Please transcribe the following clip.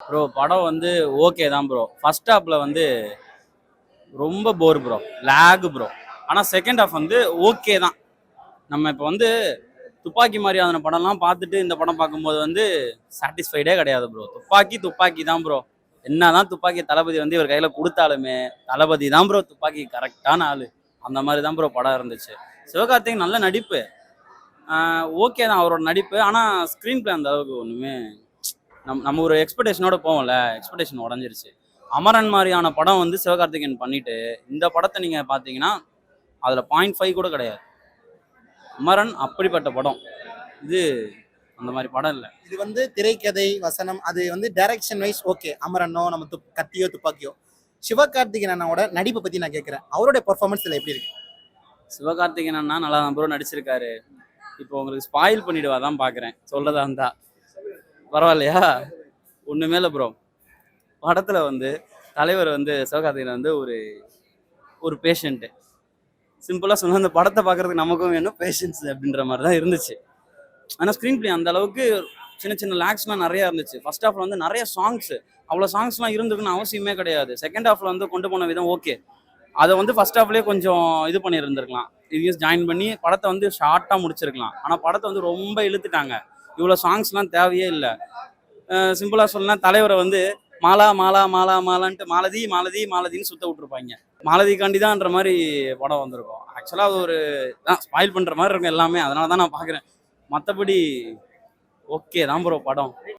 Bro படம் வந்து okay தான் ப்ரோ. ஃபர்ஸ்ட் ஹாஃப்ல வந்து ரொம்ப போர் ப்ரோ, லேக் ப்ரோ. ஆனால் செகண்ட் ஹாஃப் வந்து ஓகே தான். நம்ம இப்போ வந்து துப்பாக்கி மாதிரியான படம்லாம் பார்த்துட்டு இந்த படம் பார்க்கும்போது வந்து சாட்டிஸ்ஃபைடே கிடையாது ப்ரோ. துப்பாக்கி துப்பாக்கி தான் ப்ரோ. என்னதான் துப்பாக்கி தளபதி வந்து இவர் கையில் கொடுத்தாலுமே தளபதி தான் ப்ரோ துப்பாக்கி கரெக்டான ஆள். அந்த மாதிரி தான் ப்ரோ படம் இருந்துச்சு. சிவகார்த்திகேயன் நல்ல நடிப்பு, ஓகே தான் அவரோட நடிப்பு. ஆனால் ஸ்க்ரீன் பிளே அந்த அளவுக்கு ஒன்றுமே நம்ம ஒரு எக்ஸ்பெக்டேஷனோட போவோம்ல, எக்ஸ்பெக்டேஷன் உடஞ்சிருச்சு. அமரன் மாதிரியான படம் வந்து சிவகார்த்திகேயன் பண்ணிட்டு இந்த படத்தை நீங்க பாத்தீங்கன்னா அதுல 0.5 கூட கிடையாது. அமரன் அப்படிப்பட்ட படம் இது. அந்த மாதிரி படம் இல்லை. இது வந்து திரைக்கதை வசனம் அது வந்து டைரக்ஷன் வைஸ் ஓகே. அமரனோ நம்ம கத்தியோ துப்பாக்கியோ. சிவகார்த்திகேயன் அண்ணாவோட நடிப்பை பத்தி நான் கேட்கிறேன். அவருடைய பெர்ஃபார்மன்ஸ் இதுல எப்படி இருக்கு? சிவகார்த்திகேயன் அண்ணா நல்லா தான் ப்ரோ நடிச்சிருக்காரு. இப்போ உங்களுக்கு ஸ்பாயில் பண்ணிடுவா தான் பாக்குறேன் சொல்றதா இருந்தா. பரவாயில்லையா? ஒண்ணுமே இல்லை ப்ரோ. படத்துல வந்து தலைவர் வந்து சிவகார்த்திகேயன் வந்து ஒரு ஒரு பேஷண்ட்டு. சிம்பிளா சொன்னா அந்த படத்தை பார்க்கறதுக்கு நமக்கும் வேணும் பேஷன்ஸ் அப்படின்ற மாதிரி தான் இருந்துச்சு. ஆனால் ஸ்க்ரீன் பிளே அந்த அளவுக்கு சின்ன சின்ன லேக்ஸ்லாம் நிறையா இருந்துச்சு. ஃபர்ஸ்ட் ஹாஃப்ல வந்து நிறைய சாங்ஸ், அவ்வளோ சாங்ஸ்லாம் இருந்துக்குன்னு அவசியமே கிடையாது. செகண்ட் ஹாஃப்ல வந்து கொண்டு போன விதம் ஓகே. அதை வந்து ஃபர்ஸ்ட் ஹாஃப்லேயே கொஞ்சம் இது பண்ணியிருந்திருக்கலாம். இதையும் ஜாயின் பண்ணி படத்தை வந்து ஷார்ட்டாக முடிச்சிருக்கலாம். ஆனால் படத்தை வந்து ரொம்ப இழுத்துட்டாங்க. இவ்வளோ சாங்ஸ்லாம் தேவையே இல்லை. சிம்பிளாக சொல்லலாம், தலைவரை வந்து மாலா மாலா மாலா மாலான்ட்டு மாலதி மாலதி மாலதின்னு சுத்த விட்டுருப்பாங்க. மாலதிக்காண்டி தான்ன்ற மாதிரி படம் வந்திருக்கும். ஆக்சுவலாக அது ஒரு ஸ்பாயில் பண்ணுற மாதிரி இருக்கும் எல்லாமே. அதனால தான் நான் பார்க்குறேன். மற்றபடி ஓகே தான் ப்ரோ படம்.